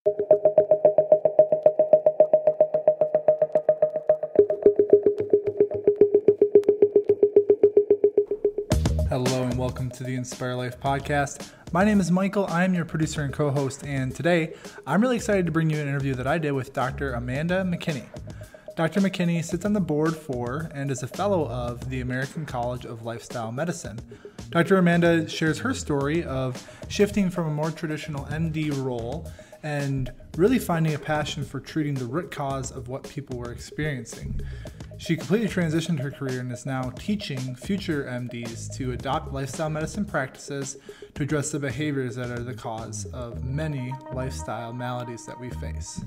Hello and welcome to the Inspire Life podcast. My name is Michael. I am your producer and co-host, and today I'm really excited to bring you an interview that I did with Dr. Amanda McKinney. Dr. McKinney sits on the board for and is a fellow of the American College of Lifestyle Medicine. Dr. Amanda shares her story of shifting from a more traditional MD role and really finding a passion for treating the root cause of what people were experiencing. She completely transitioned her career and is now teaching future MDs to adopt lifestyle medicine practices to address the behaviors that are the cause of many lifestyle maladies that we face.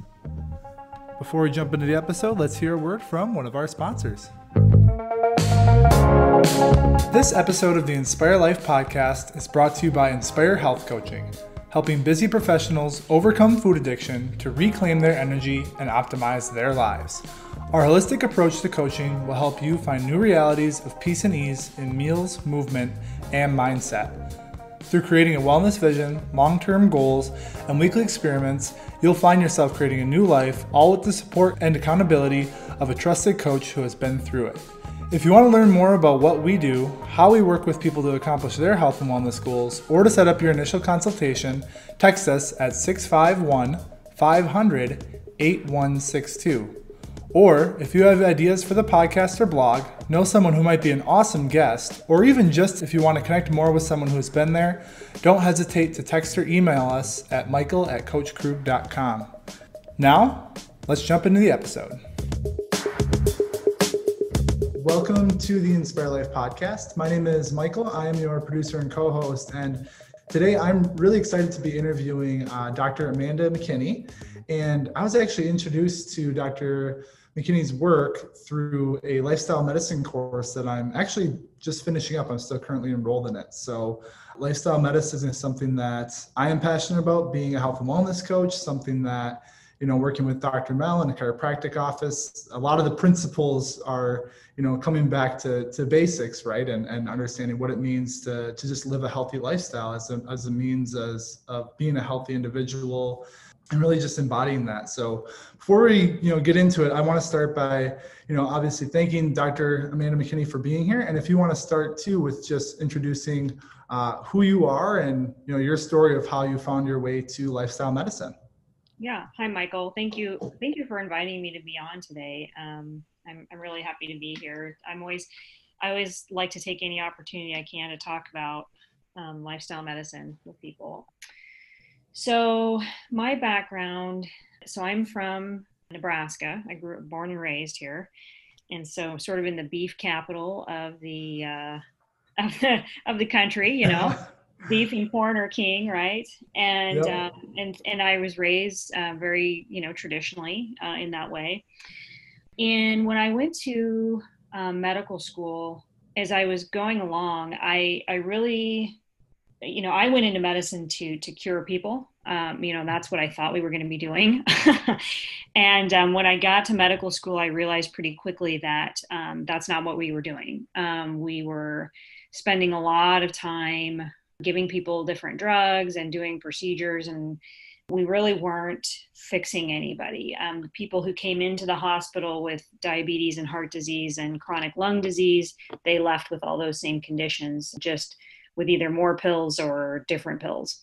Before we jump into the episode, let's hear a word from one of our sponsors. This episode of the Inspire Life podcast is brought to you by Inspire Health Coaching, helping busy professionals overcome food addiction to reclaim their energy and optimize their lives. Our holistic approach to coaching will help you find new realities of peace and ease in meals, movement, and mindset. Through creating a wellness vision, long-term goals, and weekly experiments, you'll find yourself creating a new life, all with the support and accountability of a trusted coach who has been through it. If you want to learn more about what we do, how we work with people to accomplish their health and wellness goals, or to set up your initial consultation, text us at 651-500-8162. Or if you have ideas for the podcast or blog, know someone who might be an awesome guest, or even just if you want to connect more with someone who's been there, don't hesitate to text or email us at michael@coachkrug.com. Now, let's jump into the episode. Welcome to the Inspire Life podcast. My name is Michael. I am your producer and co-host, and today I'm really excited to be interviewing Dr. Amanda McKinney. And I was actually introduced to Dr. McKinney's work through a lifestyle medicine course that I'm actually just finishing up. I'm still currently enrolled in it. So lifestyle medicine is something that I am passionate about, being a health and wellness coach, something that, working with Dr. Mel in a chiropractic office, a lot of the principles are, coming back to basics, right? And understanding what it means to just live a healthy lifestyle as a means of being a healthy individual, and really just embodying that. So before we, get into it, I want to start by, obviously thanking Dr. Amanda McKinney for being here. And if you want to start too with just introducing who you are and, your story of how you found your way to lifestyle medicine. Yeah. Hi, Michael. Thank you. Thank you for inviting me to be on today. I'm really happy to be here. I always like to take any opportunity I can to talk about lifestyle medicine with people. So my background, I'm from Nebraska. I born and raised here. And so sort of in the beef capital of the country, beef and corn are king, right? And, yep. And I was raised very, traditionally in that way. And when I went to medical school, as I was going along, I really, I went into medicine to cure people. That's what I thought we were going to be doing. And when I got to medical school, I realized pretty quickly that that's not what we were doing. We were spending a lot of time giving people different drugs and doing procedures, and we really weren't fixing anybody. People who came into the hospital with diabetes and heart disease and chronic lung disease, they left with all those same conditions, just with either more pills or different pills.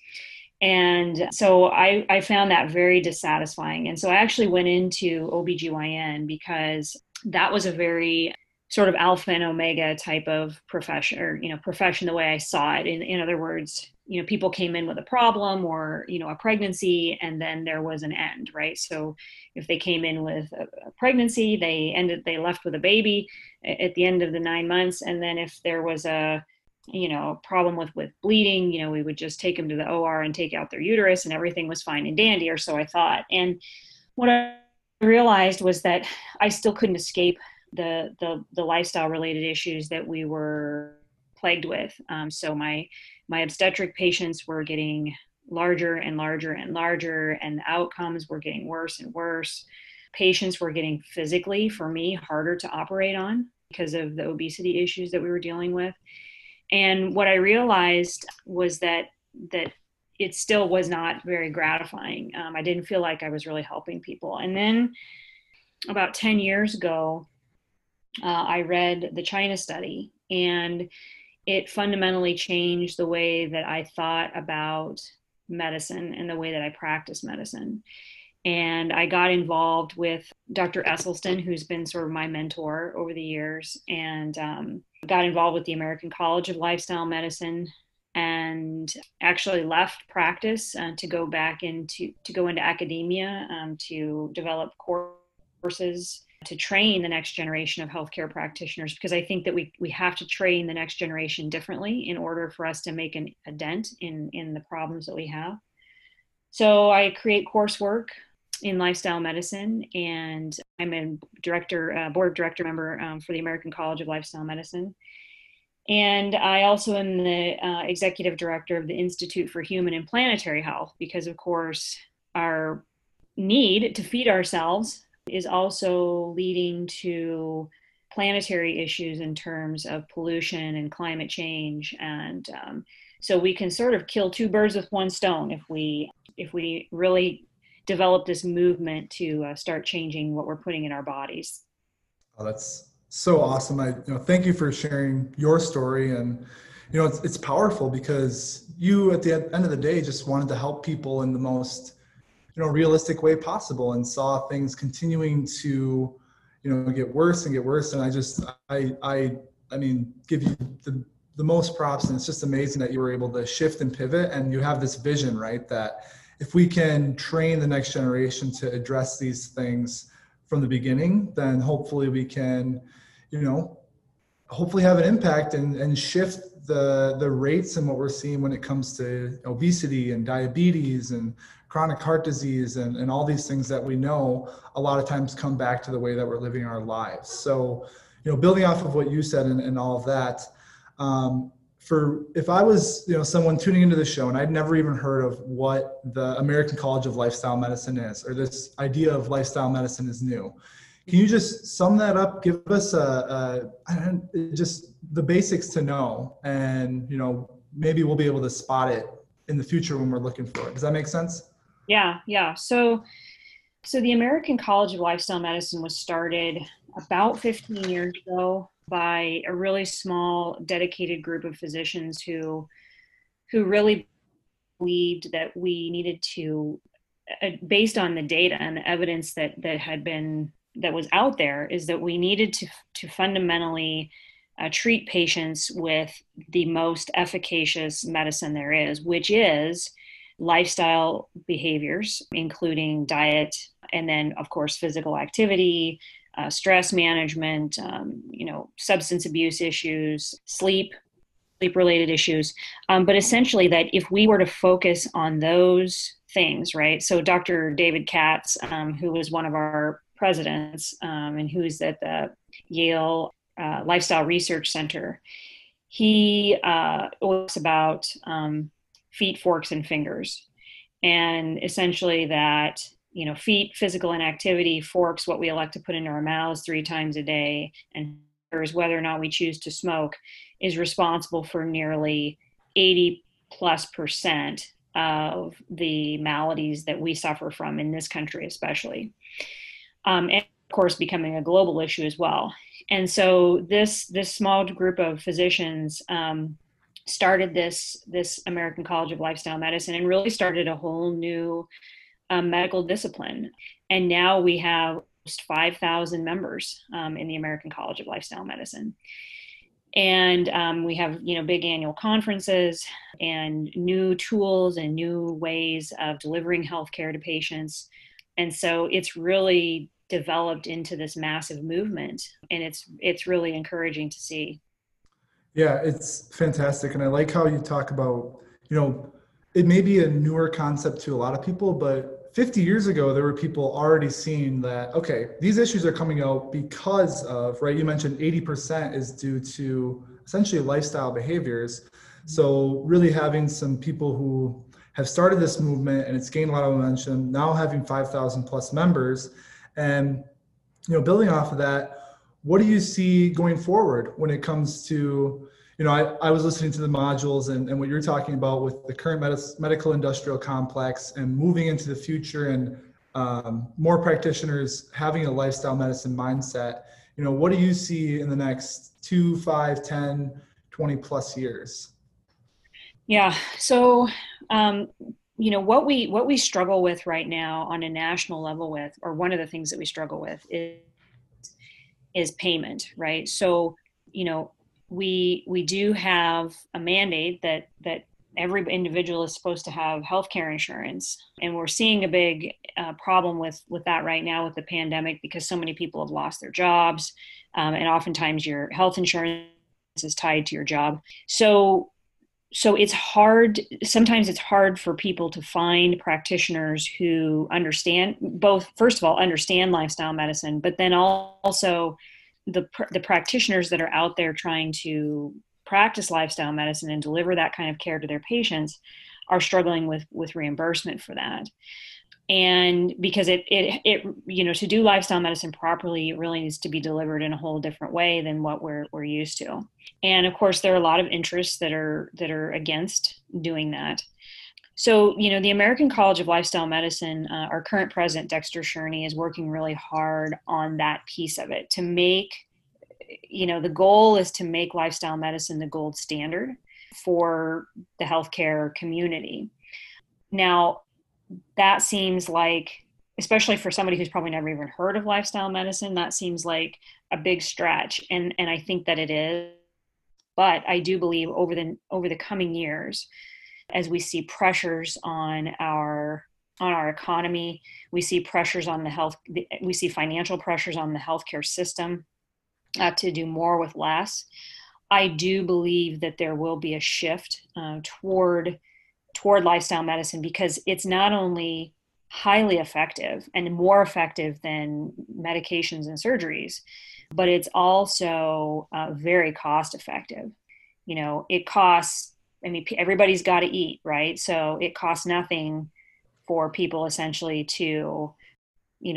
And so I found that very dissatisfying. And so I actually went into OBGYN because that was a very sort of alpha and omega type of profession, or, profession the way I saw it. In other words, people came in with a problem or, a pregnancy, and then there was an end, right? So if they came in with a pregnancy, they left with a baby at the end of the 9 months. And then if there was a problem with bleeding, we would just take them to the OR and take out their uterus, and everything was fine and dandy, or so I thought. And what I realized was that I still couldn't escape the lifestyle related issues that we were plagued with. So my obstetric patients were getting larger and larger and larger, and the outcomes were getting worse and worse. Patients were getting physically, for me, harder to operate on because of the obesity issues that we were dealing with. And what I realized was that it still was not very gratifying. I didn't feel like I was really helping people. And then about 10 years ago, I read the China study, and it fundamentally changed the way that I thought about medicine and the way that I practice medicine. And I got involved with Dr. Esselstyn, who's been sort of my mentor over the years, and got involved with the American College of Lifestyle Medicine, and actually left practice to go into academia, to develop courses to train the next generation of healthcare practitioners, because I think that we have to train the next generation differently in order for us to make a dent in the problems that we have. So I create coursework in lifestyle medicine, and I'm a board of director member for the American College of Lifestyle Medicine. And I also am the executive director of the Institute for Human and Planetary Health, because of course our need to feed ourselves is also leading to planetary issues in terms of pollution and climate change. And so we can sort of kill two birds with one stone if we really develop this movement to start changing what we're putting in our bodies. Oh, that's so awesome. Thank you for sharing your story. And, it's powerful because you, at the end of the day, just wanted to help people in the most, realistic way possible, and saw things continuing to, get worse and get worse. And I mean, give you the most props. And it's just amazing that you were able to shift and pivot, and you have this vision, right? That if we can train the next generation to address these things from the beginning, then hopefully we can, hopefully have an impact and shift the rates and what we're seeing when it comes to obesity and diabetes and chronic heart disease and all these things that we know a lot of times come back to the way that we're living our lives. So, building off of what you said and all of that, if I was, someone tuning into the show and I'd never even heard of what the American College of Lifestyle Medicine is, or this idea of lifestyle medicine is new, can you just sum that up? Give us just the basics to know, and, maybe we'll be able to spot it in the future when we're looking for it. Does that make sense? Yeah. So the American College of Lifestyle Medicine was started about 15 years ago by a really small, dedicated group of physicians who really believed that we needed to, based on the data and the evidence that was out there, is that we needed to fundamentally treat patients with the most efficacious medicine there is, which is lifestyle behaviors, including diet, and then of course physical activity, stress management, substance abuse issues, sleep related issues. But essentially that if we were to focus on those things, right? So Dr. David Katz, who was one of our presidents, and who's at the Yale Lifestyle Research Center, he talks about feet, forks, and fingers. And essentially that, feet, physical inactivity; forks, what we elect to put into our mouths 3 times a day; and fingers, whether or not we choose to smoke, is responsible for nearly 80+% of the maladies that we suffer from in this country, especially. And of course, becoming a global issue as well. And so this small group of physicians started this American College of Lifestyle Medicine, and really started a whole new medical discipline. And now we have almost 5,000 members in the American College of Lifestyle Medicine. And we have, big annual conferences and new tools and new ways of delivering healthcare to patients. And so it's really developed into this massive movement, and it's really encouraging to see. Yeah, it's fantastic. And I like how you talk about, it may be a newer concept to a lot of people, but 50 years ago, there were people already seeing that, okay, these issues are coming out because of, right? You mentioned 80% is due to essentially lifestyle behaviors. So really having some people who have started this movement, and it's gained a lot of momentum, now having 5,000 plus members, and, building off of that, what do you see going forward when it comes to, I was listening to the modules and what you're talking about with the current medical industrial complex and moving into the future and more practitioners having a lifestyle medicine mindset. What do you see in the next 2, 5, 10, 20 plus years? Yeah. So, what we struggle with right now on a national level with, or one of the things that we struggle with is payment, right? So, we do have a mandate that every individual is supposed to have healthcare insurance, and we're seeing a big problem with that right now with the pandemic because so many people have lost their jobs, and oftentimes your health insurance is tied to your job. So it's hard. Sometimes it's hard for people to find practitioners who understand both, first of all, understand lifestyle medicine, but then also the practitioners that are out there trying to practice lifestyle medicine and deliver that kind of care to their patients are struggling with reimbursement for that. And because it to do lifestyle medicine properly, it really needs to be delivered in a whole different way than what we're used to. And of course, there are a lot of interests that are against doing that. So, the American College of Lifestyle Medicine, our current president, Dexter Sherney, is working really hard on that piece of it to make, the goal is to make lifestyle medicine the gold standard for the healthcare community. Now, that seems like, especially for somebody who's probably never even heard of lifestyle medicine, that seems like a big stretch. And I think that it is. But I do believe over the coming years, as we see pressures on our economy, we see pressures on we see financial pressures on the healthcare system to do more with less. I do believe that there will be a shift toward lifestyle medicine because it's not only highly effective and more effective than medications and surgeries, but it's also very cost effective. It costs, everybody's got to eat, right? So it costs nothing for people essentially to,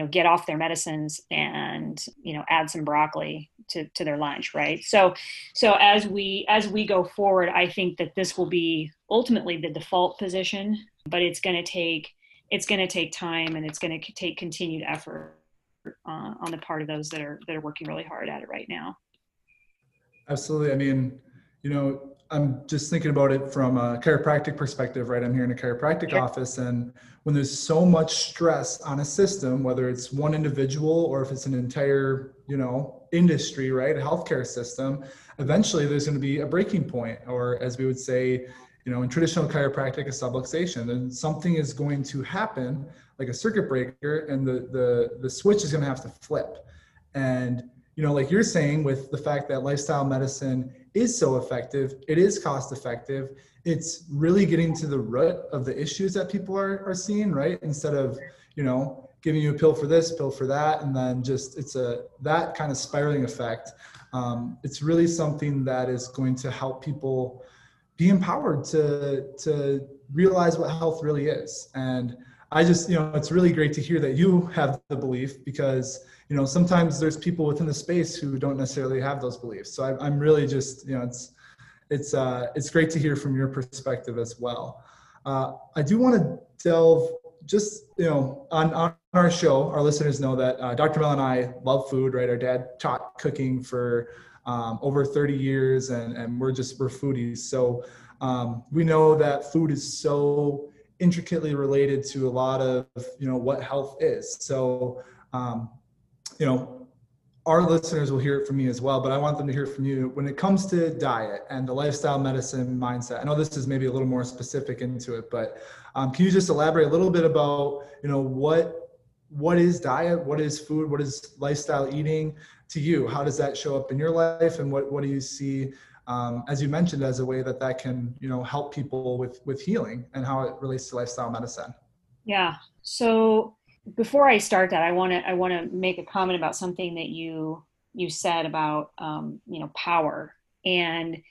get off their medicines and, add some broccoli to their lunch, right? So as we go forward, I think that this will be ultimately the default position, but it's going to take time, and it's going to take continued effort on the part of those that are working really hard at it right now. Absolutely. I'm just thinking about it from a chiropractic perspective, right? I'm here in a chiropractic office, and when there's so much stress on a system, whether it's one individual or if it's an entire, industry, right? A healthcare system, eventually there's going to be a breaking point, or as we would say, in traditional chiropractic, a subluxation, and something is going to happen like a circuit breaker, and the switch is going to have to flip. And like you're saying, with the fact that lifestyle medicine is so effective, it is cost effective, it's really getting to the root of the issues that people are seeing, right? Instead of, giving you a pill for this, pill for that, and then just that kind of spiraling effect. It's really something that is going to help people be empowered to realize what health really is. And I just, it's really great to hear that you have the belief, because sometimes there's people within the space who don't necessarily have those beliefs. So I'm really just, it's great to hear from your perspective as well. I do want to delve just, on our show, our listeners know that Dr. Mel and I love food, right? Our dad taught cooking for over 30 years, and we're foodies. So we know that food is so intricately related to a lot of, what health is. So, our listeners will hear it from me as well, but I want them to hear from you when it comes to diet and the lifestyle medicine mindset. I know this is maybe a little more specific into it, but can you just elaborate a little bit about, what is diet, what is food, what is lifestyle eating to you? How does that show up in your life, and what do you see, as you mentioned, as a way that can, help people with healing, and how it relates to lifestyle medicine? Yeah. So before I start that, I want to make a comment about something that you said about power, and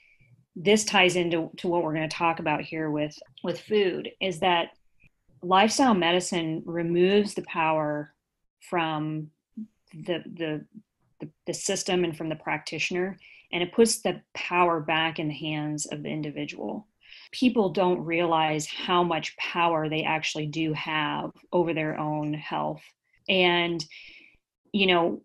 this ties into what we're going to talk about here with food. Is that lifestyle medicine removes the power from the system and from the practitioner, and it puts the power back in the hands of the individual. People don't realize how much power they actually do have over their own health. And, you know,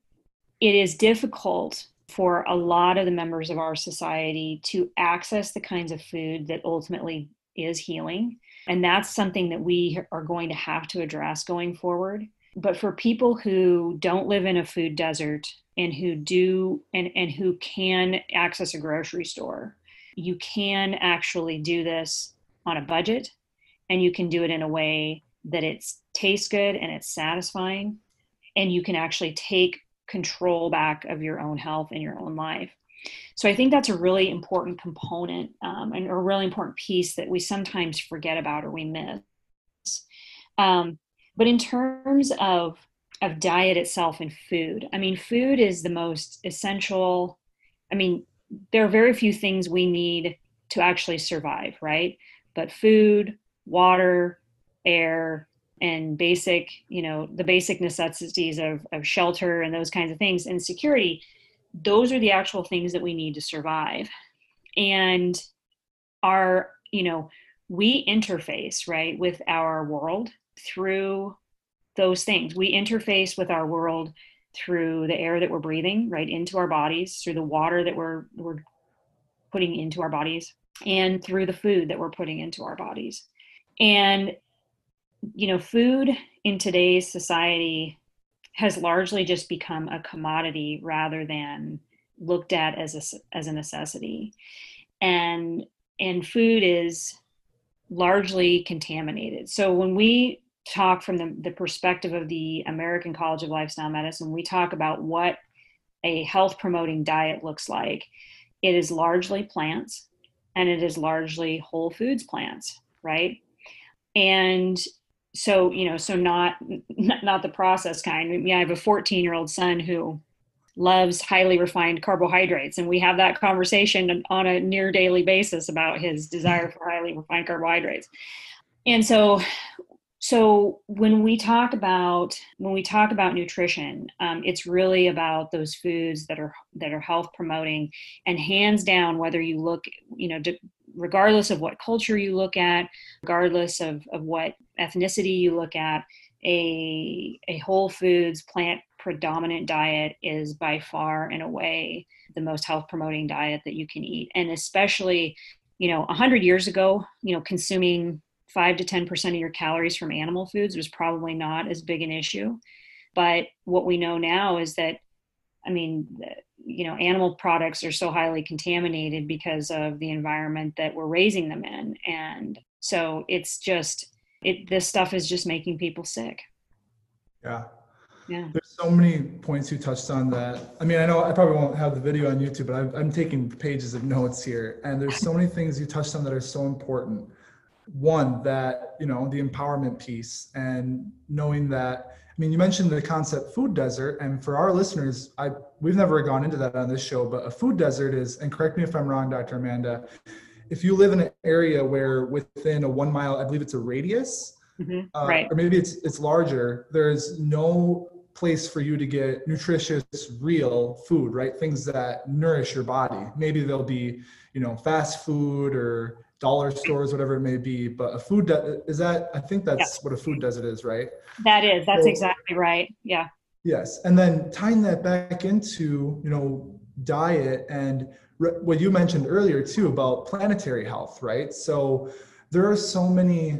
it is difficult for a lot of the members of our society to access the kinds of food that ultimately is healing. And that's something that we are going to have to address going forward. But for people who don't live in a food desert and who do and who can access a grocery store, you can actually do this on a budget, and you can do it in a way that it tastes good and it's satisfying, and you can actually take control back of your own health and your own life. So I think that's a really important component and a really important piece that we sometimes forget about or we miss. But in terms of diet itself and food, I mean, food is the most essential. I mean, there are very few things we need to actually survive, right? But food, water, air, and basic, you know, the basic necessities of shelter and those kinds of things, and security, those are the actual things that we need to survive. And our, you know, we interface, right, with our world through those things. We interface with our world through the air that we're breathing, right, into our bodies, through the water that we're putting into our bodies, and through the food that we're putting into our bodies. And, you know, food in today's society has largely just become a commodity rather than looked at as a necessity. And food is largely contaminated. So when we talk from the perspective of the American College of Lifestyle Medicine, we talk about what a health promoting diet looks like. It is largely plants, and it is largely whole foods plants, right? And so, you know, so not the processed kind. I mean, I have a 14-year-old son who loves highly refined carbohydrates, and we have that conversation on a near daily basis about his desire for highly refined carbohydrates. And so when we talk about nutrition, it's really about those foods that are health promoting, and hands down, whether you look, you know, regardless of what culture you look at, regardless of what ethnicity you look at, a whole foods, plant predominant diet is by far and away the most health promoting diet that you can eat. And especially, you know, 100 years ago, you know, consuming 5 to 10% of your calories from animal foods was probably not as big an issue. But what we know now is that, I mean, you know, animal products are so highly contaminated because of the environment that we're raising them in. And so it's just, this stuff is just making people sick. Yeah. Yeah. There's so many points you touched on that. I mean, I know I probably won't have the video on YouTube, but I'm taking pages of notes here. And there's so many things you touched on that are so important. One, that, you know, the empowerment piece, and knowing that, I mean, you mentioned the concept food desert, and for our listeners, we've never gone into that on this show, but a food desert is, and correct me if I'm wrong, Dr. Amanda, if you live in an area where within a 1 mile, I believe it's a radius, right, or maybe it's larger, there's no place for you to get nutritious, real food, right? Things that nourish your body. Maybe there'll be, you know, fast food or dollar stores, whatever it may be, but a food is that, I think that's what a food desert is, right? That's exactly right. Yeah. Yes. And then tying that back into, you know, diet and what you mentioned earlier too about planetary health, right? So there are so many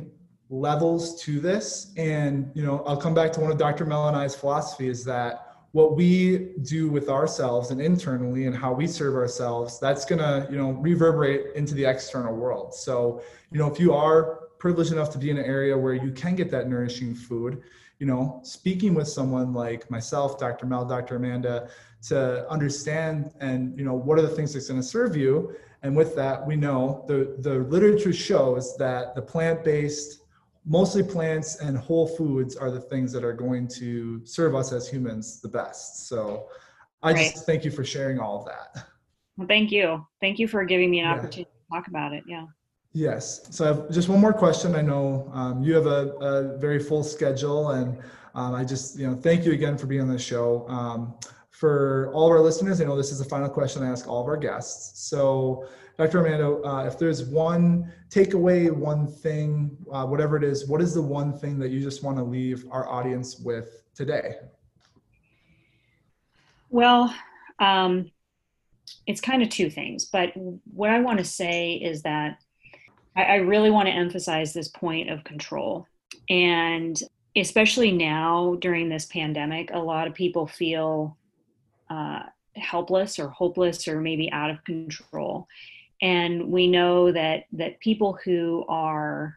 levels to this. And, you know, I'll come back to one of Dr. Mel and I's philosophy is that what we do with ourselves and internally and how we serve ourselves, that's going to, you know, reverberate into the external world. So, you know, if you are privileged enough to be in an area where you can get that nourishing food, you know, speaking with someone like myself, Dr. Mel, Dr. Amanda, to understand and, you know, what are the things that's going to serve you. And with that, we know the literature shows that the plant-based, mostly plants and whole foods are the things that are going to serve us as humans the best. So I just thank you for sharing all of that. Well, thank you. Thank you for giving me an opportunity to talk about it. Yeah. Yes. So I have just one more question. I know you have a very full schedule, and I just, you know, thank you again for being on the show. for all of our listeners, I know this is the final question I ask all of our guests. So Dr. Amanda, if there's one takeaway, one thing, whatever it is, what is the one thing that you just want to leave our audience with today? Well, it's kind of two things, but what I want to say is that I really want to emphasize this point of control. And especially now during this pandemic, a lot of people feel helpless or hopeless or maybe out of control. And we know that people who are,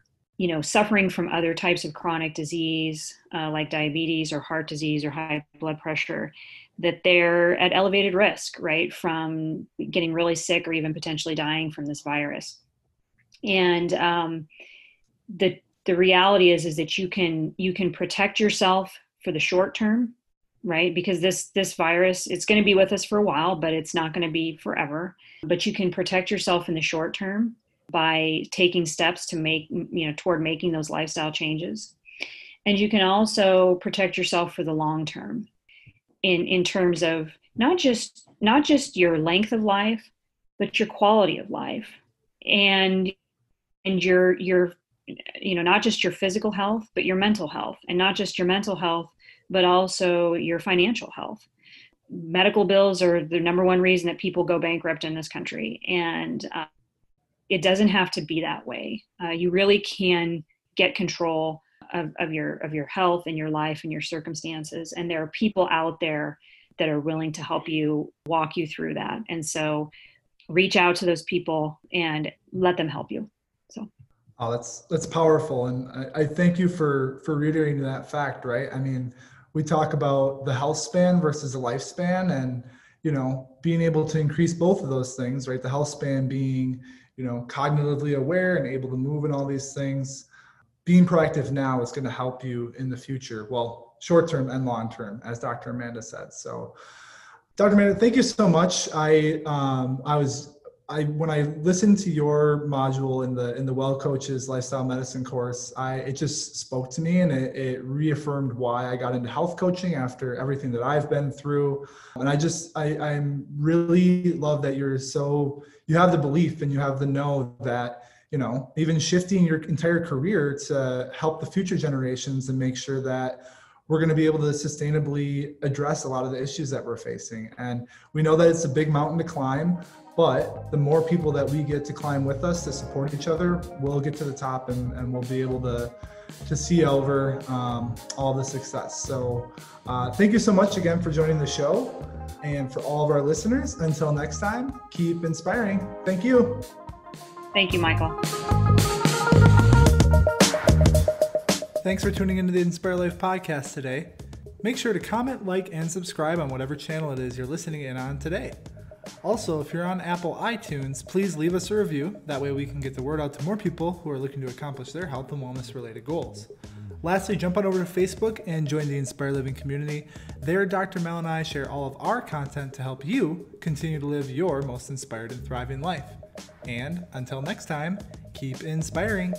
suffering from other types of chronic disease, like diabetes or heart disease or high blood pressure, that they're at elevated risk, right, from getting really sick or even potentially dying from this virus. And the reality is that you can protect yourself for the short term, right? Because this virus, it's going to be with us for a while, but it's not going to be forever. But you can protect yourself in the short term by taking steps to make, toward making those lifestyle changes. And you can also protect yourself for the long term in terms of not just your length of life, but your quality of life and your not just your physical health, but your mental health, and not just your mental health, but also your financial health. Medical bills are the number one reason that people go bankrupt in this country. And it doesn't have to be that way. You really can get control of your health and your life and your circumstances. And there are people out there that are willing to help you, walk you through that. And so reach out to those people and let them help you. So. Oh, that's powerful. And I thank you for reiterating that fact, right? I mean, we talk about the health span versus the lifespan and, being able to increase both of those things, right? The health span being, cognitively aware and able to move and all these things. Being proactive now is going to help you in the future. Well, short-term and long-term, as Dr. Amanda said. So Dr. Amanda, thank you so much. When I listened to your module in the Well Coaches Lifestyle Medicine course, it just spoke to me, and it reaffirmed why I got into health coaching after everything that I've been through. And I'm really love that you have the belief and you have the know that, even shifting your entire career to help the future generations and make sure that we're going to be able to sustainably address a lot of the issues that we're facing. And we know that it's a big mountain to climb, but the more people that we get to climb with us to support each other, we'll get to the top and we'll be able to see over all the success. So thank you so much again for joining the show. And for all of our listeners, until next time, keep inspiring. Thank you. Thank you, Michael. Thanks for tuning into the Inspire Life podcast today. Make sure to comment, like, and subscribe on whatever channel it is you're listening in on today. Also, if you're on Apple iTunes, please leave us a review. That way we can get the word out to more people who are looking to accomplish their health and wellness related goals. Lastly, jump on over to Facebook and join the Inspire Living community. There, Dr. Mel and I share all of our content to help you continue to live your most inspired and thriving life. And until next time, keep inspiring.